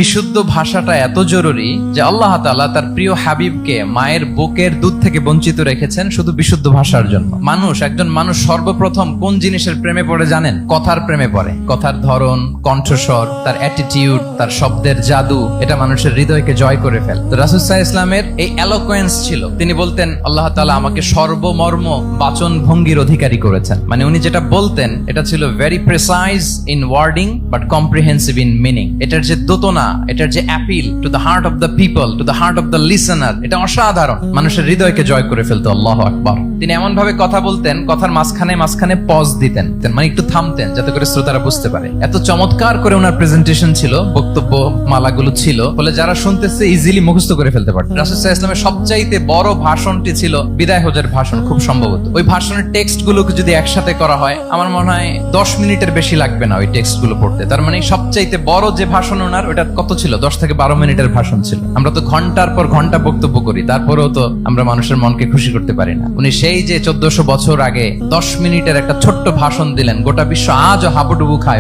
বিশুদ্ধ ভাষাটা এত জরুরি যে আল্লাহ তাআলা তার প্রিয় হাবিবকে মায়ের বুকের দুধ থেকে বঞ্চিত রেখেছেন শুধু বিশুদ্ধ ভাষার জন্য। একজন মানুষ সর্বপ্রথম কোন জিনিসের প্রেমে পড়ে জানেন? কথার প্রেমে পড়ে। কথার ধরন, কণ্ঠস্বর, তার অ্যাটিটিউড, তার শব্দের জাদু, এটা মানুষের হৃদয়কে জয় করে ফেলে। তো রাসূল সাল্লাল্লাহু আলাইহি ওয়াসাল্লামের এই এলোকোয়েন্স ছিল। তিনি বলতেন আল্লাহ তাআলা আমাকে সর্বমর্ম বাচন ভঙ্গির অধিকারী করেছেন। মানে উনি যেটা বলতেন এটা ছিল very precise in wording but comprehensive in meaning. এটার যে দোতনা, এটার যে appeal to the heart of the people, to the heart of the listener, এটা অসাধারণ। মানুষের হৃদয়কে জয় করে ফেলতো। আল্লাহু আকবার। তিনি এমন ভাবে কথা বলতেন, কথার মাঝখানে মাঝখানে পজ দিতেন, মানে একটু থামতেন যাতে করে শ্রোতারা বুঝতে পারে। এত চমৎকার করে ওনার প্রেজেন্টেশন ছিল, বক্তব্য মালাগুলো ছিল, বলে যারা শুনতেছে ইজিলি মুখস্থ করে ফেলতে পারত। রাসূল সাল্লাল্লাহু আলাইহি ওয়াসাল্লামের সবচাইতে বড় ভাষণটি ছিল বিদায় হজের ভাষণ, খুব সম্ভবত। ওই ভাষণের টেক্সট গুলোকে যদি একসাথে করা হয়, আমার মনে হয় 10 মিনিটের বেশি লাগবে না ওই টেক্সট গুলো পড়তে। তার মানে সবচাইতে বড় যে ভাষণ ওনার, ওটা কত ছিল? 10 থেকে 12 মিনিটের ভাষণ ছিল। আমরা তো ঘন্টার পর ঘন্টা বক্তব্য করি, তারপরেও তো আমরা মানুষের মনকে খুশি করতে পারি না। উনি সেই যে 1400 বছর আগে 10 মিনিটের একটা ছোট্ট ভাষণ দিলেন, গোটা বিশ্ব আজও হাবুডুবু খায়।